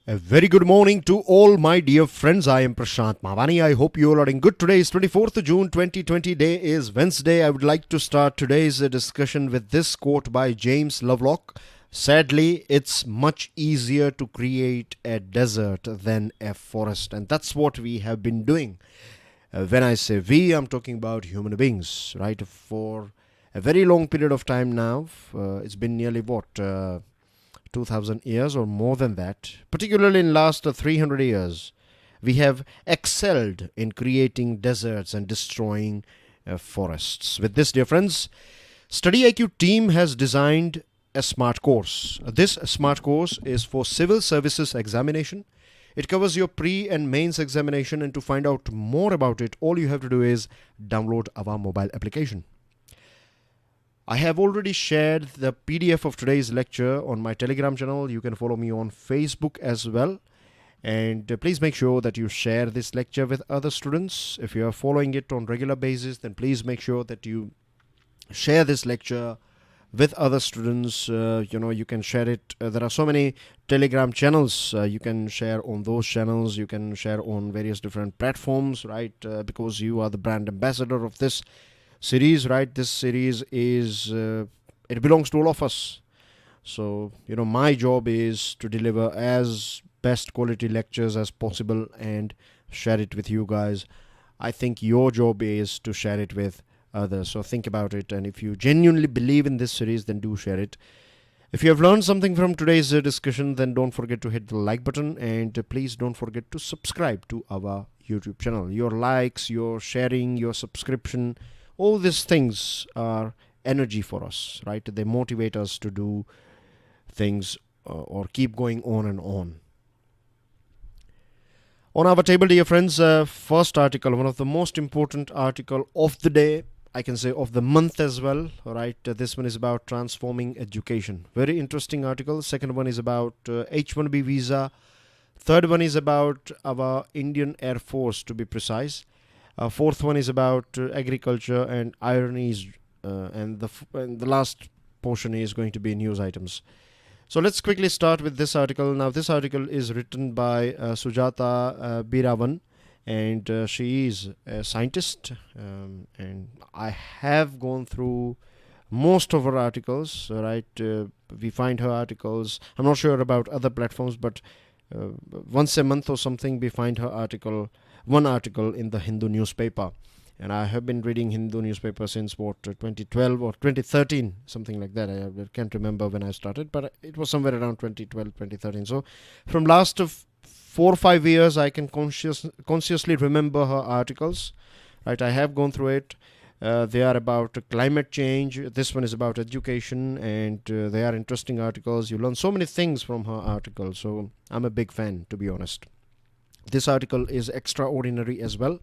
A very good morning to all my dear friends. I am Prashant Mavani. I hope you all are doing good. Today is 24th of June 2020. Day is Wednesday. I would like to start today's discussion with this quote by James Lovelock. Sadly, it's much easier to create a desert than a forest. And that's what we have been doing. When I say we, I'm talking about human beings, right? For a very long period of time now. It's been nearly 2000 years or more than that, particularly in last 300 years, we have excelled in creating deserts and destroying forests. With this, dear friends, StudyIQ team has designed a smart course. This smart course is for Civil Services Examination. It covers your pre and mains examination, and to find out more about it, all you have to do is download our mobile application. I have already shared the PDF of today's lecture on my Telegram channel. You can follow me on Facebook as well. And please make sure that you share this lecture with other students. If you are following it on regular basis, then please make sure that you share this lecture with other students. You can share it. There are so many Telegram channels. You can share on those channels. You can share on various different platforms, right? Because you are the brand ambassador of this series, right? This series is it belongs to all of us. So my job is to deliver as best quality lectures as possible and share it with you guys. I think your job is to share it with others. So think about it, and if you genuinely believe in this series, then do share it. If you have learned something from today's discussion, then don't forget to hit the like button, and please don't forget to subscribe to our YouTube channel. Your likes, your sharing, your subscription, all these things are energy for us, right? They motivate us to do things or keep going on and on. On our table, dear friends, first article, one of the most important article of the day, I can say of the month as well, right? This one is about transforming education. Very interesting article. Second one is about H-1B visa. Third one is about our Indian Air Force, to be precise. Fourth one is about agriculture and ironies, and the last portion is going to be news items. So let's quickly start with this article. Now, this article is written by Sujata Biravan, and she is a scientist, and I have gone through most of her articles, right? We find her articles, I'm not sure about other platforms, but once a month or something we find her one article in the Hindu newspaper. And I have been reading Hindu newspaper since 2012 or 2013, something like that. I can't remember when I started, but it was somewhere around 2012, 2013. So from last of 4 or 5 years, I can consciously remember her articles, right? I have gone through it. They are about climate change. This one is about education, and they are interesting articles. You learn so many things from her articles. So I'm a big fan, to be honest. This article is extraordinary as well.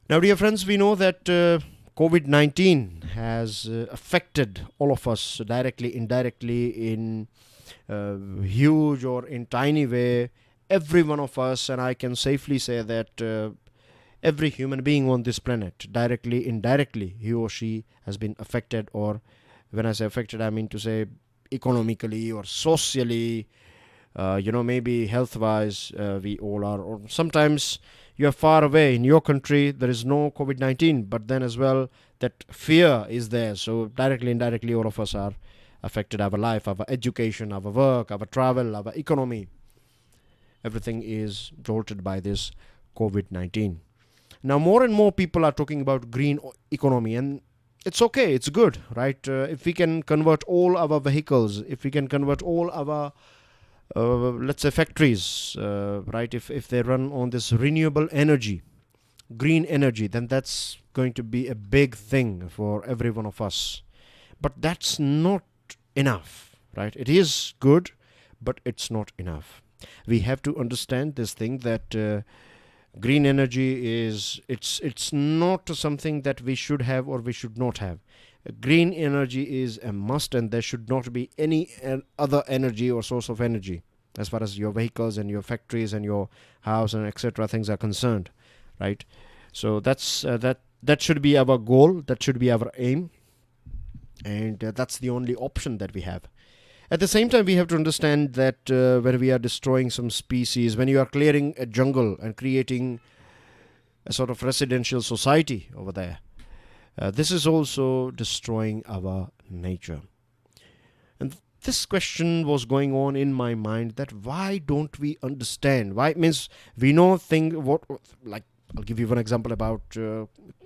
Now, dear friends, we know that COVID-19 has affected all of us directly, indirectly, in huge or in tiny way, every one of us, and I can safely say that every human being on this planet, directly, indirectly, he or she has been affected. Or when I say affected, I mean to say economically or socially, maybe health-wise, we all are. Or sometimes you are far away in your country, there is no COVID-19, but then as well that fear is there. So directly, indirectly, all of us are affected. Our life, our education, our work, our travel, our economy, everything is jolted by this COVID-19. Now, more and more people are talking about green economy, and it's okay, it's good, right? If we can convert all our vehicles, if we can convert all our let's say factories, right, if they run on this renewable energy, green energy, then that's going to be a big thing for every one of us. But that's not enough, right? It is good, but it's not enough. We have to understand this thing that green energy it's not something that we should have or we should not have. Green energy is a must, and there should not be any other energy or source of energy as far as your vehicles and your factories and your house and etc. things are concerned, right? So that's that should be our goal, that should be our aim, and that's the only option that we have. At the same time, we have to understand that when we are destroying some species, when you are clearing a jungle and creating a sort of residential society over there, this is also destroying our nature. And this question was going on in my mind, that why don't we understand? Why means we know like I'll give you one example about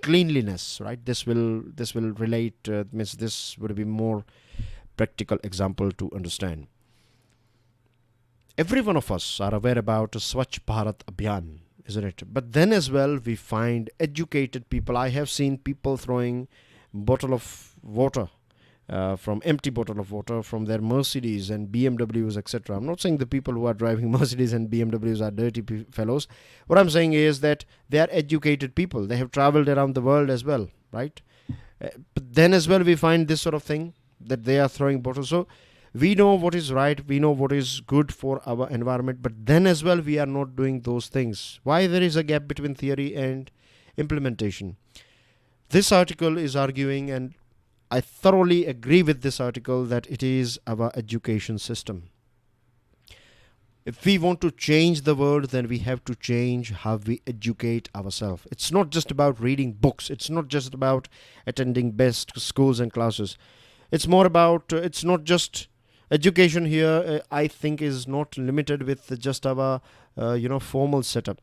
cleanliness, right? This will relate. Means this would be more practical example to understand. Every one of us are aware about Swachh Bharat Abhiyan, isn't it? But then as well, we find educated people. I have seen people throwing bottle of water, from empty bottle of water from their Mercedes and BMWs, etc. I'm not saying the people who are driving Mercedes and BMWs are dirty fellows. What I'm saying is that they are educated people. They have traveled around the world as well, right? But then as well, we find this sort of thing, that they are throwing bottles. So we know what is right, we know what is good for our environment, but then as well we are not doing those things. Why there is a gap between theory and implementation? This article is arguing, and I thoroughly agree with this article, that it is our education system. If we want to change the world, then we have to change how we educate ourselves. It's not just about reading books. It's not just about attending best schools and classes. It's more about, it's not just education here, I think, is not limited with just our, formal setup.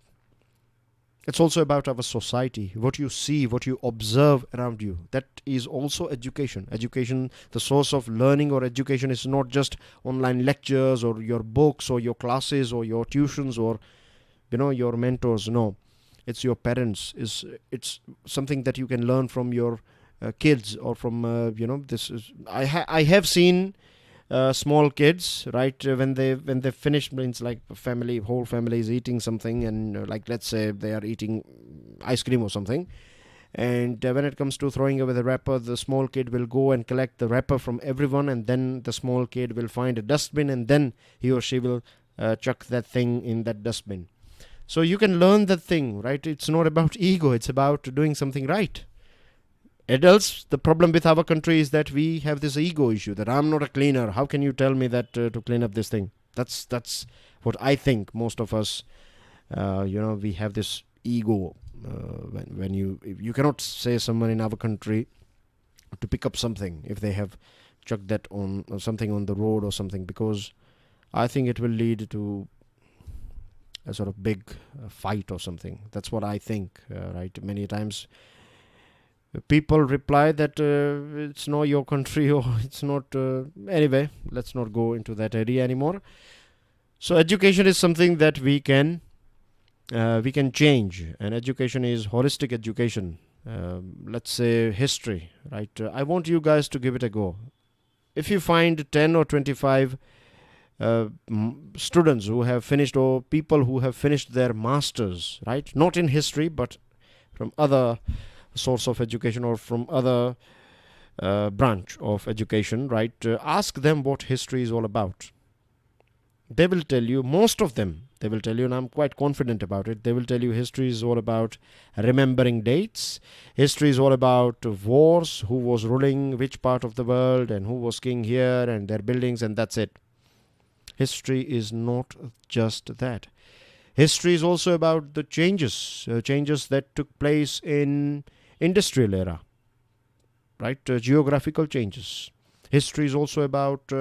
It's also about our society, what you see, what you observe around you. That is also education. Education, the source of learning or education, is not just online lectures or your books or your classes or your tuitions or, your mentors. No, it's your parents. It's something that you can learn from your kids or from, this is, I have seen small kids, right, when they finish, means like whole family is eating something, and like let's say they are eating ice cream or something, and when it comes to throwing away the wrapper, the small kid will go and collect the wrapper from everyone, and then the small kid will find a dustbin, and then he or she will chuck that thing in that dustbin. So you can learn that thing, right? It's not about ego, it's about doing something right. Adults, the problem with our country is that we have this ego issue, that I'm not a cleaner. How can you tell me that to clean up this thing? That's what I think. Most of us, we have this ego. When you cannot say someone in our country to pick up something if they have chucked that on or something on the road or something, because I think it will lead to a sort of big fight or something. That's what I think, right? Many times people reply that it's not your country, or it's not. Anyway, let's not go into that area anymore. So education is something that we can change, and education is holistic education. Let's say history, right? I want you guys to give it a go. If you find 10 or 25 students who have finished, or people who have finished their masters, right? Not in history, but from other source of education or from other branch of education, right? Ask them what history is all about. They will tell you, most of them, they will tell you, and I'm quite confident about it, they will tell you history is all about remembering dates. History is all about wars, who was ruling which part of the world, and who was king here, and their buildings, and that's it. History is not just that. History is also about the changes that took place in industrial era, right? Geographical changes. History is also about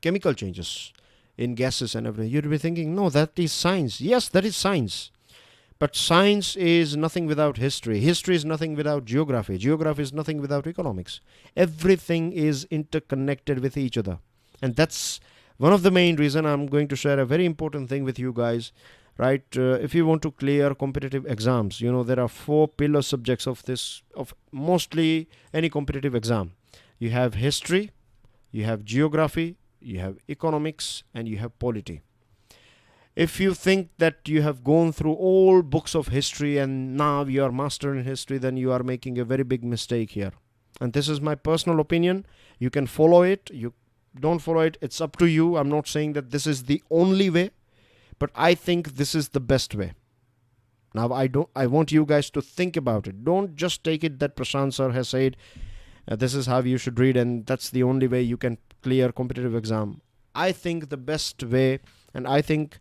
chemical changes in gases and everything. You'd be thinking, no, that is science. Yes, that is science. But science is nothing without history. History is nothing without geography. Geography is nothing without economics. Everything is interconnected with each other. And that's one of the main reasons I'm going to share a very important thing with you guys. Right, if you want to clear competitive exams, there are 4 pillar subjects of mostly any competitive exam. You have history, you have geography, you have economics, and you have polity. If you think that you have gone through all books of history and now you are master in history, then you are making a very big mistake here. And this is my personal opinion. You can follow it, you don't follow it, it's up to you. I'm not saying that this is the only way, but I think this is the best way. Now, I want you guys to think about it. Don't just take it that Prashant sir has said, this is how you should read, and that's the only way you can clear competitive exam, I think the best way, and I think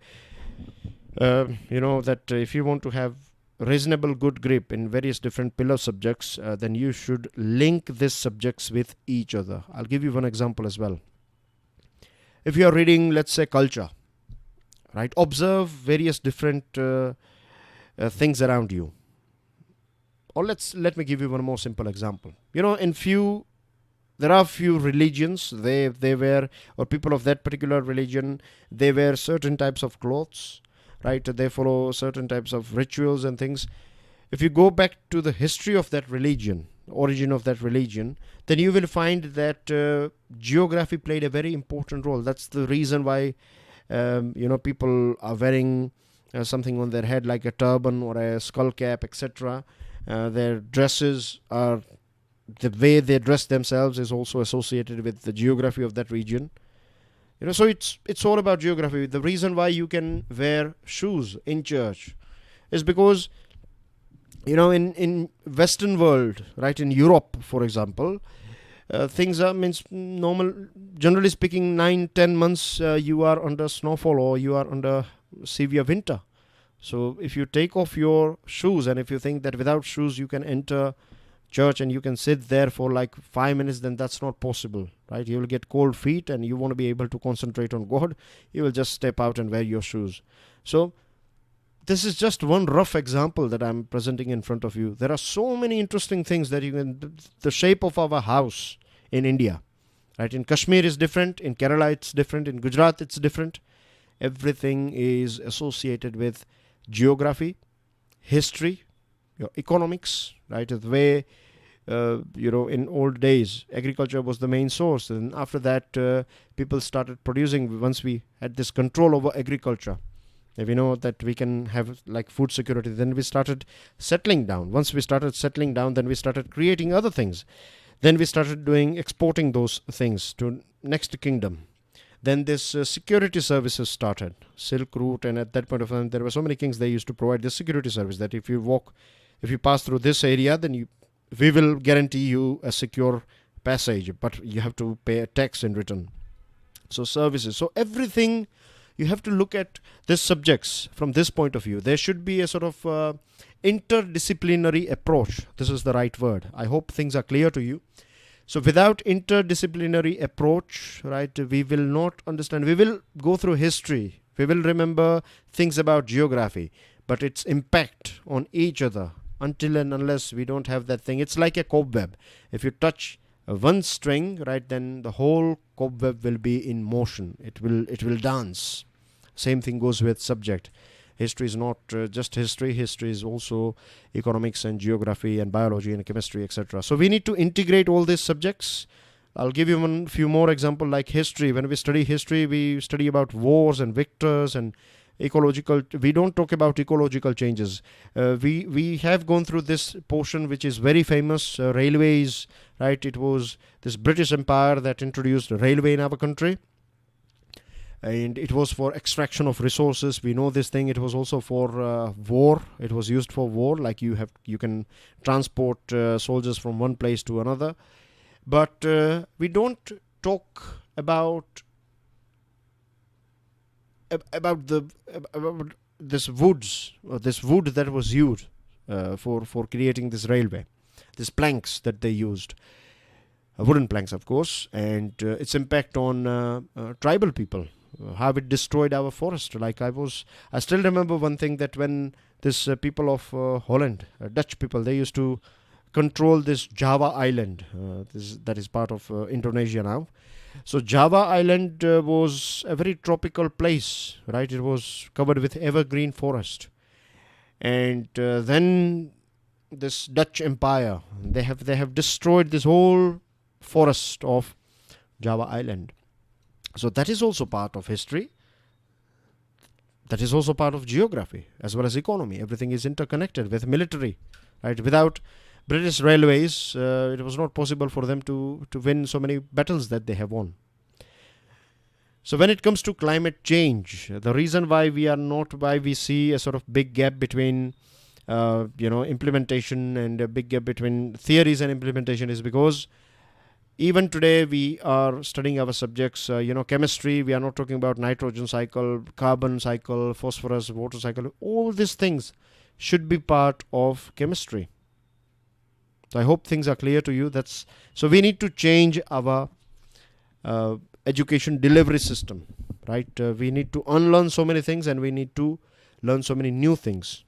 that if you want to have reasonable good grip in various different pillar subjects, then you should link these subjects with each other. I'll give you one example as well. If you are reading, let's say, culture, right, observe various different things around you. Or let me give you one more simple example. There are few religions, they wear, or people of that particular religion, they wear certain types of clothes, right? They follow certain types of rituals and things. If you go back to the history of that religion, origin of that religion, then you will find that geography played a very important role. That's the reason why people are wearing something on their head like a turban or a skull cap, etc. Their dresses are, the way they dress themselves is also associated with the geography of that region. So it's all about geography. The reason why you can wear shoes in church is because in Western world, right, in Europe, for example, things are normal. Generally speaking, 9-10 months you are under snowfall or you are under severe winter. So if you take off your shoes, and if you think that without shoes you can enter church and you can sit there for like 5 minutes, then that's not possible, right? You will get cold feet and you want to be able to concentrate on God. You will just step out and wear your shoes. So this is just one rough example that I'm presenting in front of you. There are so many interesting things that you can, the shape of our house in India, right? In Kashmir is different, in Kerala it's different, in Gujarat it's different. Everything is associated with geography, history, economics, right? The way, in old days, agriculture was the main source. And after that, people started producing, once we had this control over agriculture, if we know that we can have like food security, then we started settling down. Once we started settling down, then we started creating other things. Then we started exporting those things to next kingdom. Then this security services started, Silk Route, and at that point of time, there were so many kings, they used to provide this security service that if you pass through this area, then we will guarantee you a secure passage, but you have to pay a tax in return. So services. So everything, you have to look at these subjects from this point of view. There should be a sort of interdisciplinary approach. This is the right word. I hope things are clear to you. So without interdisciplinary approach, right, we will not understand. We will go through history. We will remember things about geography, but its impact on each other, until and unless we don't have that thing. It's like a cobweb. If you touch one string, right, then the whole cobweb will be in motion. It will dance. Same thing goes with subject. History is not just history. History is also economics and geography and biology and chemistry, etc. So we need to integrate all these subjects. I'll give you a few more examples like history. When we study history, we study about wars and victors and ecological. We don't talk about ecological changes. We have gone through this portion which is very famous, railways, right? It was this British Empire that introduced railway in our country. And it was for extraction of resources. We know this thing. It was also for war. It was used for war. Like you can transport soldiers from one place to another. But we don't talk about this woods, or this wood that was used for creating this railway. These planks that they used, wooden planks, of course, and its impact on tribal people. How it destroyed our forest. Like I still remember one thing, that when this people of Holland, Dutch people, they used to control this Java island. That is part of Indonesia now. So Java island was a very tropical place, right? It was covered with evergreen forest. And then this Dutch Empire, they have destroyed this whole forest of Java island. So that is also part of history. That is also part of geography as well as economy. Everything is interconnected with military, right? Without British railways, it was not possible for them to win so many battles that they have won. So when it comes to climate change, the reason why we see a sort of big gap between implementation, and a big gap between theories and implementation, is because Even today we are studying our subjects, chemistry. We are not talking about nitrogen cycle, carbon cycle, phosphorus, water cycle. All these things should be part of chemistry. So I hope things are clear to you. So we need to change our education delivery system, right? We need to unlearn so many things, and we need to learn so many new things.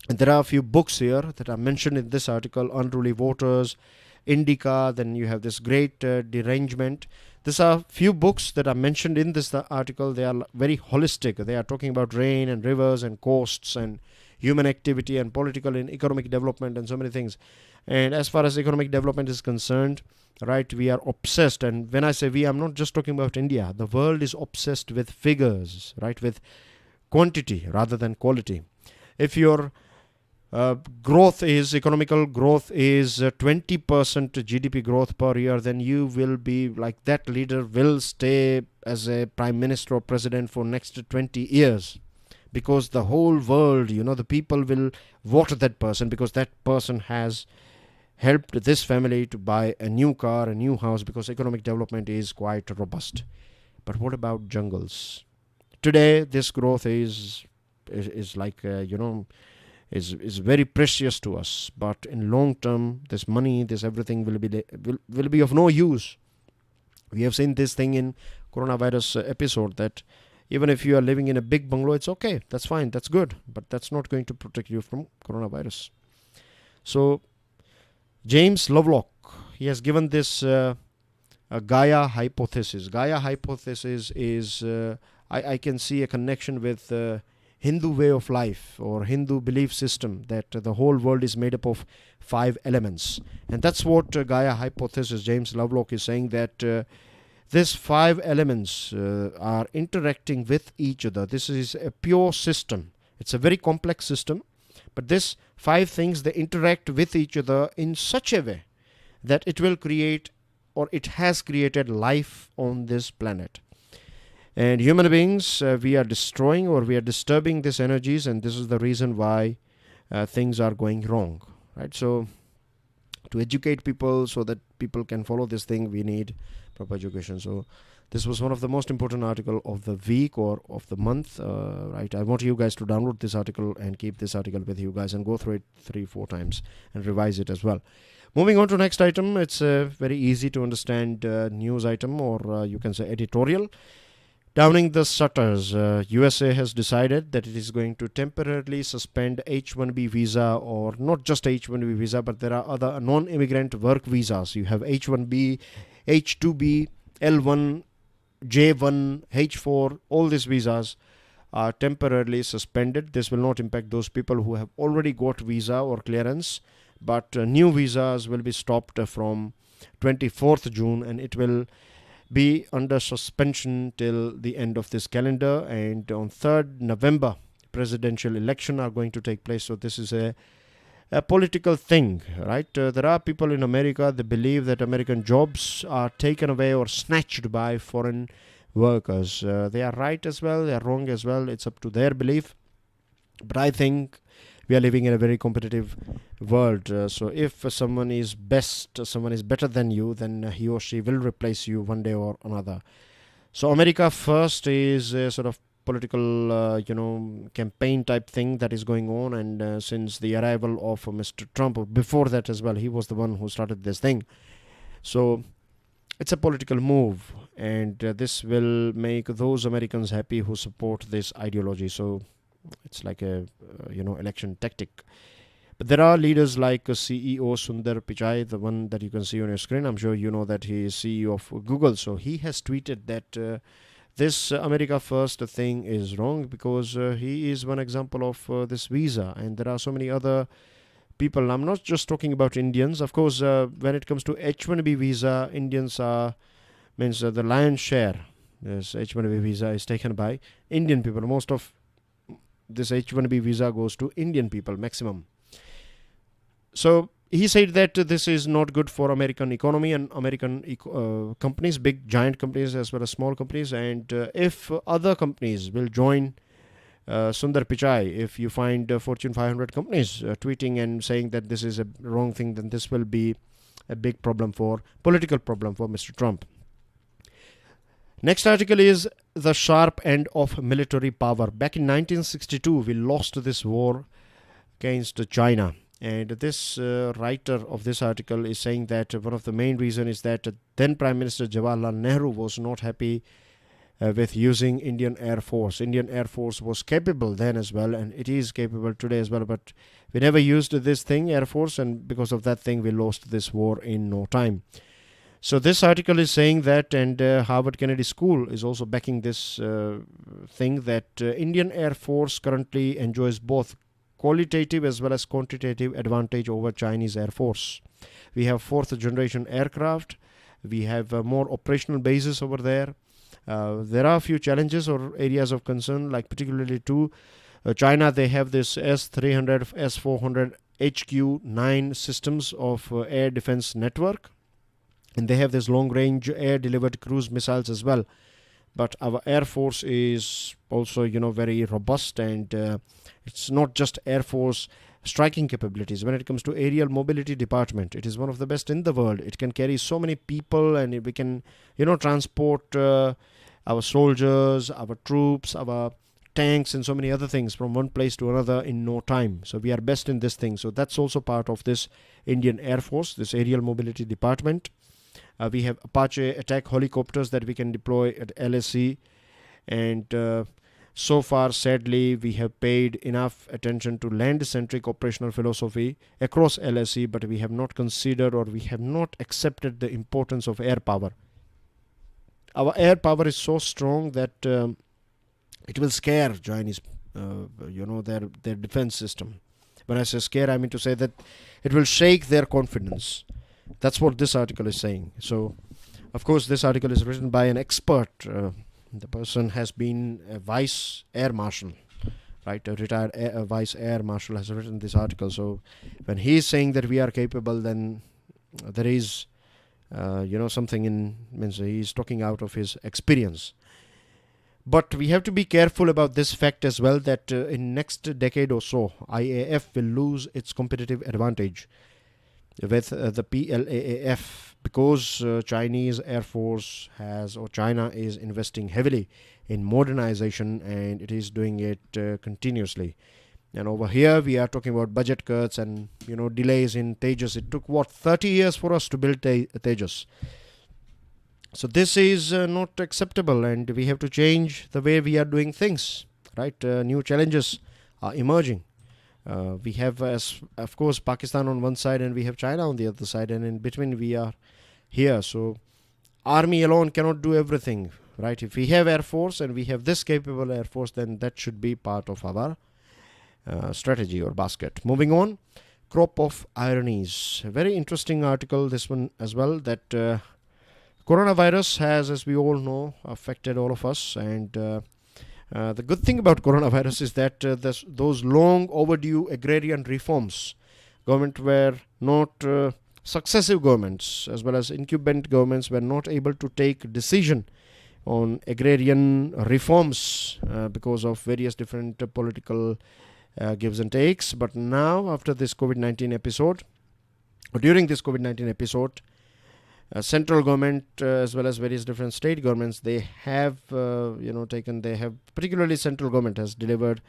And there are a few books here that are mentioned in this article: Unruly Voters, Indica, then you have this Great Derangement. These are few books that are mentioned in this article. They are very holistic. They are talking about rain and rivers and coasts and human activity and political and economic development and so many things. And as far as economic development is concerned, right, we are obsessed. And when I say we, I'm not just talking about India. The world is obsessed with figures, right, with quantity rather than quality. If your economical growth is 20% GDP growth per year, then you will be like that leader will stay as a prime minister or president for next 20 years. Because the whole world, the people will vote that person, because that person has helped this family to buy a new car, a new house, because economic development is quite robust. But what about jungles? Today, this growth is like, is very precious to us. But in long term, this money, this everything will be of no use. We have seen this thing in coronavirus episode, that even if you are living in a big bungalow, it's okay. That's fine. That's good. But that's not going to protect you from coronavirus. So James Lovelock, he has given this a Gaia Hypothesis. Gaia Hypothesis is, I can see a connection with Hindu way of life or Hindu belief system, that the whole world is made up of 5 elements. And that's what Gaia Hypothesis, James Lovelock is saying, that these 5 elements are interacting with each other. This is a pure system. It's a very complex system. But these 5 things, they interact with each other in such a way that it will create, or it has created, life on this planet. And human beings, we are destroying or we are disturbing these energies, and this is the reason why things are going wrong, right? So to educate people so that people can follow this thing, we need proper education. So this was one of the most important article of the week or of the month, right? I want you guys to download this article and keep this article with you guys and go through it 3-4 times and revise it as well. Moving on to next item, it's a very easy to understand news item, or you can say editorial. Downing the shutters, USA has decided that it is going to temporarily suspend H-1B visa, or not just H-1B visa, but there are other non-immigrant work visas. You have H-1B, H-2B, L-1, J-1, H-4, all these visas are temporarily suspended. This will not impact those people who have already got visa or clearance, but new visas will be stopped from 24th June, and it will be under suspension till the end of this calendar. And on 3rd November, presidential election are going to take place. So this is a political thing, right? There are people in America, they believe that American jobs are taken away or snatched by foreign workers. They are right as well, they are wrong as well. It's up to their belief. But I think we are living in a very competitive world. So if someone is better than you, then he or she will replace you one day or another. So America First is a sort of political, campaign type thing that is going on. And since the arrival of Mr. Trump, or before that as well, he was the one who started this thing. So it's a political move, and this will make those Americans happy who support this ideology. So it's like a election tactic. But there are leaders like CEO Sundar Pichai, the one that you can see on your screen. I'm sure you know that he is CEO of Google. So he has tweeted that this America First thing is wrong, because he is one example of this visa. And there are so many other people. I'm not just talking about Indians. Of course, when it comes to H-1B visa, Indians are, the lion's share. This H-1B visa is taken by Indian people. Most of this H-1B visa goes to Indian people, maximum. So he said that this is not good for American economy and American companies, big giant companies as well as small companies. And if other companies will join Sundar Pichai, if you find Fortune 500 companies tweeting and saying that this is a wrong thing, then this will be a big political problem for Mr. Trump. Next article is the sharp end of military power. Back in 1962, we lost this war against China. And this writer of this article is saying that one of the main reasons is that then Prime Minister Jawaharlal Nehru was not happy with using Indian Air Force. Indian Air Force was capable then as well, and it is capable today as well, but we never used this thing, Air Force, and because of that thing, we lost this war in no time. So this article is saying that, and Harvard Kennedy School is also backing this thing, that Indian Air Force currently enjoys both qualitative as well as quantitative advantage over Chinese Air Force. We have fourth generation aircraft. We have more operational bases over there. There are a few challenges or areas of concern, like particularly to China. They have this S-300, S-400, HQ-9 systems of air defense network. And they have this long-range air-delivered cruise missiles as well. But our Air Force is also, very robust, and it's not just Air Force striking capabilities. When it comes to aerial mobility department, it is one of the best in the world. It can carry so many people, and we can, transport our soldiers, our troops, our tanks, and so many other things from one place to another in no time. So we are best in this thing. So that's also part of this Indian Air Force, this aerial mobility department. We have Apache attack helicopters that we can deploy at LSE, and so far, sadly, we have paid enough attention to land-centric operational philosophy across LSE, but we have not considered, or we have not accepted, the importance of air power. Our air power is so strong that it will scare Chinese, their defense system. When I say scare, I mean to say that it will shake their confidence. That's what this article is saying. So, of course, this article is written by an expert. The person has been a vice air marshal, right? A retired vice air marshal has written this article. So, when he is saying that we are capable, then there is, something means he is talking out of his experience. But we have to be careful about this fact as well, that in next decade or so, IAF will lose its competitive advantage with the PLAAF, because Chinese Air Force China is investing heavily in modernization, and it is doing it continuously. And over here we are talking about budget cuts and delays in Tejas. It took 30 years for us to build Tejas. So this is not acceptable, and we have to change the way we are doing things, right? New challenges are emerging. We have, of course, Pakistan on one side, and we have China on the other side, and in between we are here. So army alone cannot do everything, right? If we have Air Force and we have this capable Air Force, then that should be part of our strategy or basket. Moving on, crop of ironies. A very interesting article, this one as well, that coronavirus has, as we all know, affected all of us, and the good thing about coronavirus is that those long overdue agrarian reforms, government were not, successive governments as well as incumbent governments were not able to take decision on agrarian reforms because of various different political gives and takes. But now, after this COVID-19 episode, or during this COVID-19 episode, central government as well as various different state governments, they have particularly central government has delivered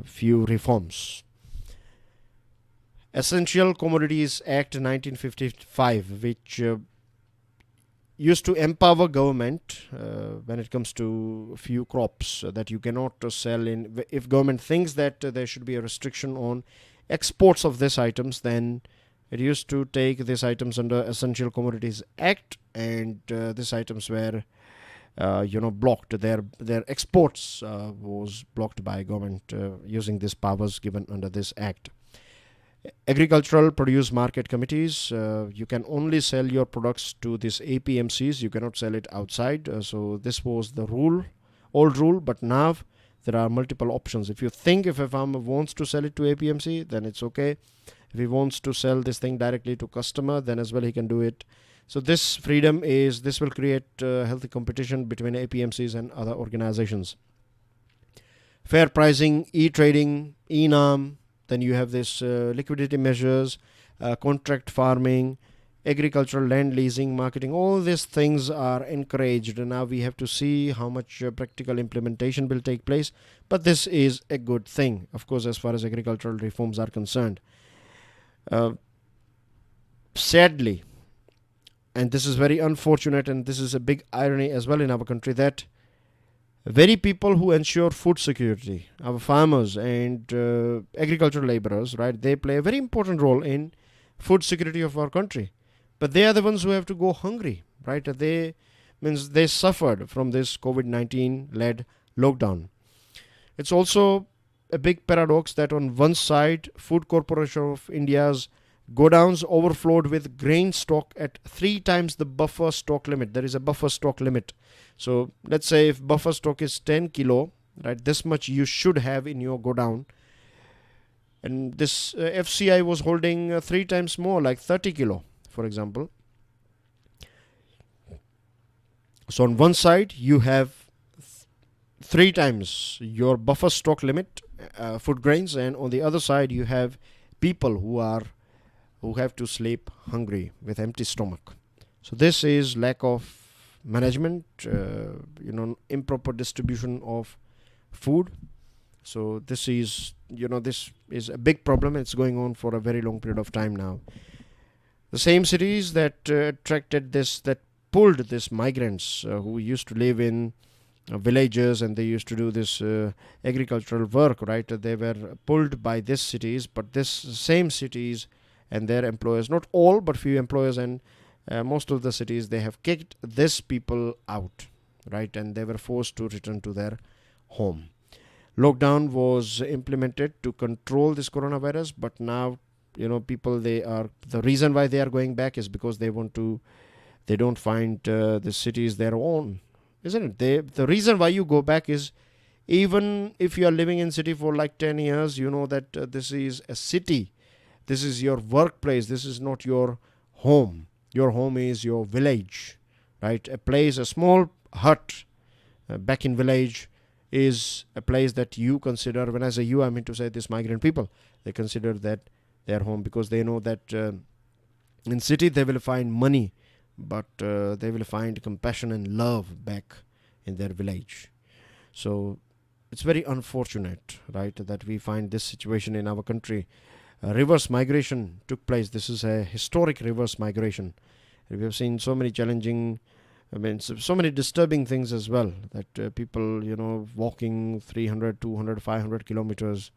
few reforms. Essential Commodities Act 1955, which used to empower government when it comes to few crops that you cannot sell in. If government thinks that there should be a restriction on exports of these items, then it used to take these items under Essential Commodities Act, and these items were, blocked. Their exports was blocked by government using these powers given under this act. Agricultural Produce Market Committees, you can only sell your products to these APMCs. You cannot sell it outside. So this was the old rule, but now there are multiple options. If a farmer wants to sell it to APMC, then it's okay. If he wants to sell this thing directly to customer, then as well he can do it. So this will create healthy competition between APMCs and other organizations. Fair pricing, e-trading, e-NAM, then you have this liquidity measures, contract farming, agricultural land leasing, marketing, all these things are encouraged. And now we have to see how much practical implementation will take place. But this is a good thing, of course, as far as agricultural reforms are concerned. Sadly, and this is very unfortunate, and this is a big irony as well in our country, that very people who ensure food security, our farmers and agricultural laborers, right, they play a very important role in food security of our country. But they are the ones who have to go hungry, right? They suffered from this COVID-19 led lockdown. It's also a big paradox that on one side, Food Corporation of India's godowns overflowed with grain stock at 3 times the buffer stock limit. There is a buffer stock limit. So let's say if buffer stock is 10 kilo, right, this much you should have in your godown. And this FCI was holding 3 times more, like 30 kilo, for example. So on one side, you have 3 times your buffer stock limit, food grains, and on the other side, you have people who have to sleep hungry with empty stomach. So this is lack of management, improper distribution of food. So this is a big problem. It's going on for a very long period of time now. The same cities that pulled this migrants who used to live in villages, and they used to do this agricultural work, right? They were pulled by these cities, but this same cities and their employers, not all, but few employers and most of the cities, they have kicked these people out, right? And they were forced to return to their home. Lockdown was implemented to control this coronavirus, but now, people, the reason why they are going back is because they don't find the cities their own, isn't it? The reason why you go back is, even if you are living in city for like 10 years, you know that this is a city. This is your workplace. This is not your home. Your home is your village, right? A place, a small hut back in village is a place that you consider, when I say you, I mean to say this migrant people, they consider that their home, because they know that in city they will find money, but they will find compassion and love back in their village. So it's very unfortunate, right, that we find this situation in our country. Reverse migration took place. This is a historic reverse migration. We have seen so many challenging, so many disturbing things as well, that people, walking 300, 200, 500 kilometers.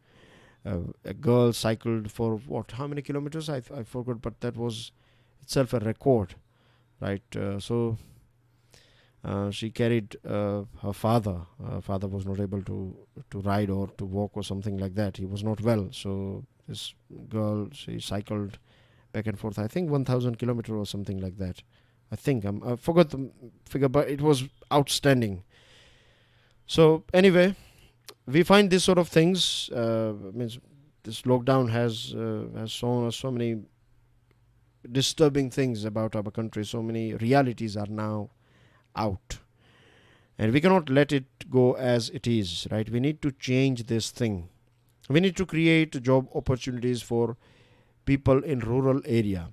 A girl cycled for how many kilometers? I forgot, but that was itself a record, right? So she carried her father. Her father was not able to ride or to walk or something like that. He was not well. So this girl, she cycled back and forth, I think 1,000 kilometers or something like that. I think I forgot the figure, but it was outstanding. So anyway, we find this sort of things. This lockdown has shown us so many disturbing things about our country. So many realities are now out, and we cannot let it go as it is, right? We need to change this thing. We need to create job opportunities for people in rural area.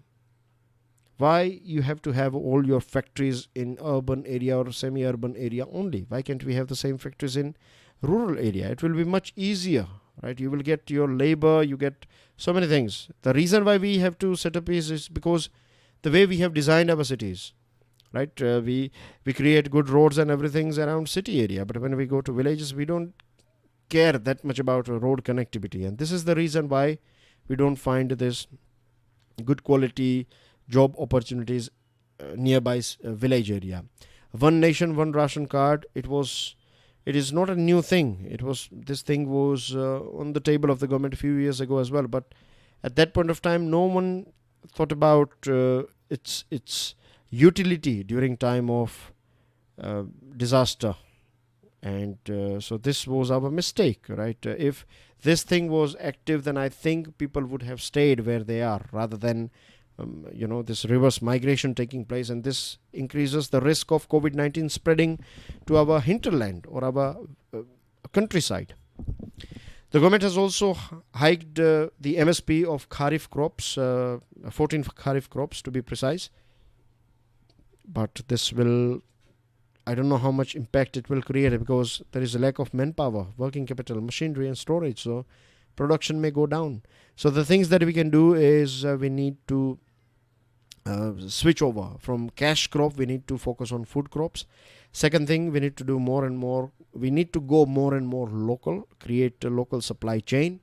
Why you have to have all your factories in urban area or semi-urban area only? Why can't we have the same factories in rural area? It will be much easier, right? You will get your labor, you get so many things. The reason why we have to set up is because the way we have designed our cities, right? We create good roads and everything's around city area, but when we go to villages, we don't care that much about road connectivity, and this is the reason why we don't find this good quality job opportunities nearby village area. One nation, one ration card. It is not a new thing. This thing was on the table of the government a few years ago as well, but at that point of time, no one thought about its utility during time of disaster. And so this was our mistake, right? If this thing was active, then I think people would have stayed where they are, rather than this reverse migration taking place, and this increases the risk of COVID-19 spreading to our hinterland or our countryside. The government has also hiked the MSP of Kharif crops, 14 Kharif crops to be precise. But this will, I don't know how much impact it will create, because there is a lack of manpower, working capital, machinery and storage. So production may go down. So the things that we can do is we need to switch over from cash crop. We need to focus on food crops. Second thing, we need to do more and more. We need to go more and more local, create a local supply chain.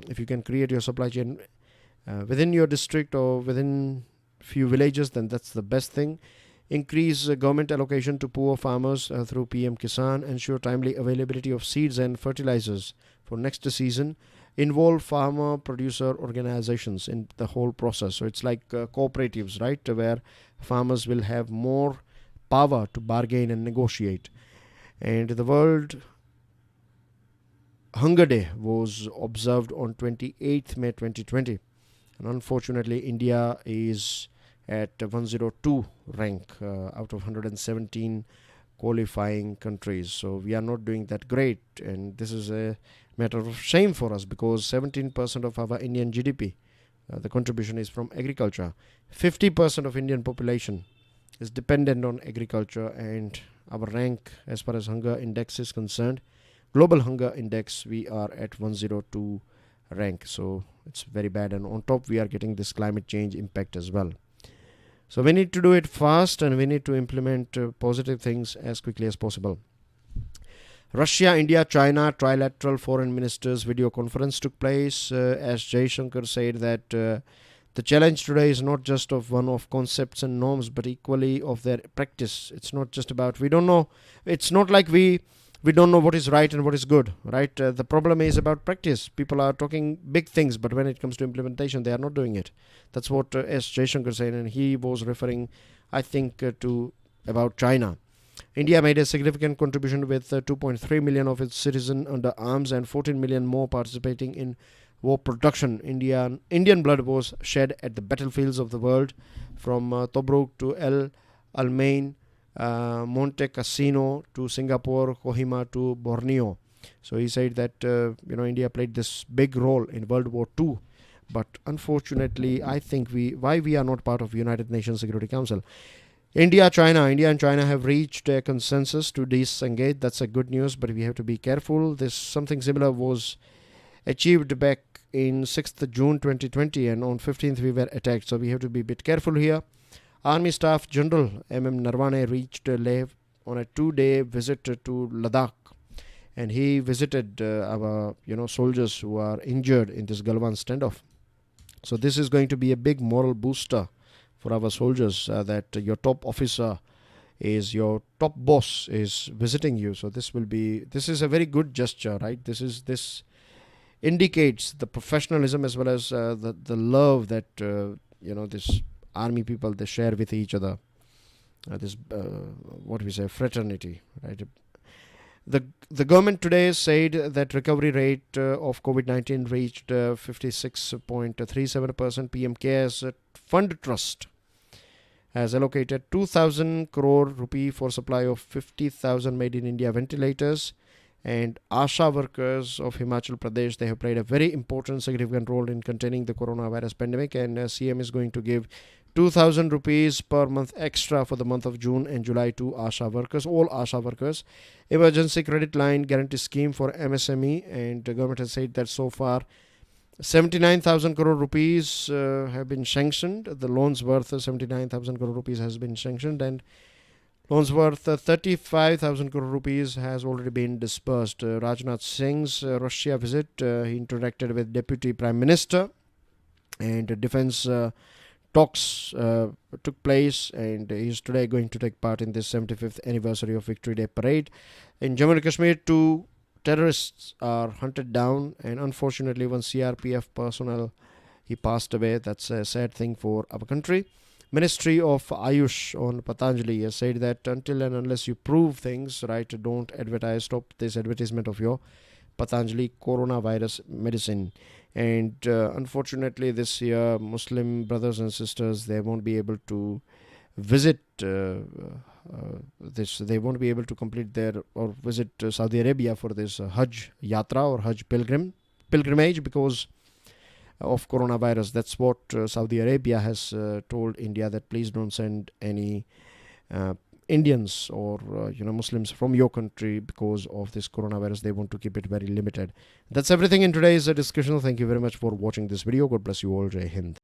If you can create your supply chain within your district or within few villages, then that's the best thing. Increase government allocation to poor farmers through PM Kisan. Ensure timely availability of seeds and fertilizers for next season. Involve farmer producer organizations in the whole process. So it's like cooperatives, right, where farmers will have more power to bargain and negotiate. And the World Hunger Day was observed on 28th May 2020. And unfortunately, India is at 102 rank out of 117 qualifying countries. So we are not doing that great. And this is a matter of shame for us, because 17% of our Indian GDP, the contribution is from agriculture. 50% of Indian population is dependent on agriculture, and our rank as far as hunger index is concerned, global hunger index, we are at 102 rank. So it's very bad, and on top we are getting this climate change impact as well. So we need to do it fast, and we need to implement positive things as quickly as possible. Russia, India, China trilateral foreign ministers video conference took place. As Jaishankar said that the challenge today is not just of one of concepts and norms, but equally of their practice. It's not just about, we don't know, it's not like we don't know what is right and what is good, right? The problem is about practice. People are talking big things, but when it comes to implementation, they are not doing it. That's what S. Jaishankar said, and he was referring, I think, to about China. India made a significant contribution with 2.3 million of its citizens under arms and 14 million more participating in war production. Indian blood was shed at the battlefields of the world, from Tobruk to El Alamein, Monte Cassino to Singapore, Kohima to Borneo. So he said that India played this big role in World War II. But unfortunately, I think why we are not part of United Nations Security Council. India and China have reached a consensus to disengage. That's a good news, but we have to be careful. Something similar was achieved back in 6th June 2020, and on 15th we were attacked. So we have to be a bit careful here. Army Staff General M.M. Narwane reached Leh on a 2-day visit to Ladakh, and he visited our soldiers who are injured in this Galwan standoff. So this is going to be a big moral booster for our soldiers, that your top officer is your top boss is visiting you. So this is a very good gesture, right? This indicates the professionalism as well as the love that this army people, they share with each other. Fraternity, right? The government today said that recovery rate of COVID-19 reached 56.37%. PM CARES Fund Trust has allocated 2,000 crore rupee for supply of 50,000 made in India ventilators. And ASHA workers of Himachal Pradesh, they have played a very important, significant role in containing the coronavirus pandemic. And CM is going to give 2,000 rupees per month extra for the month of June and July to ASHA workers, all ASHA workers. Emergency credit line guarantee scheme for MSME, and the government has said that so far 79,000 crore rupees have been sanctioned. The loans worth 79,000 crore rupees has been sanctioned, and loans worth 35,000 crore rupees has already been disbursed. Rajnath Singh's Russia visit, he interacted with Deputy Prime Minister, and defense talks took place, and he is today going to take part in this 75th anniversary of Victory Day parade. In Jammu and Kashmir, 2 terrorists are hunted down, and unfortunately one CRPF personnel, he passed away. That's a sad thing for our country. Ministry of Ayush on Patanjali has said that until and unless you prove things, right, don't advertise, stop this advertisement of your Patanjali coronavirus medicine. And unfortunately this year Muslim brothers and sisters, they won't be able to visit this they won't be able to complete their or visit Saudi Arabia for this Hajj Yatra or Hajj pilgrimage because of coronavirus. That's what Saudi Arabia has told India, that please don't send any Indians or Muslims from your country because of this coronavirus. They want to keep it very limited. That's everything in today's discussion. Thank you very much for watching this video. God bless you all. Jai Hind.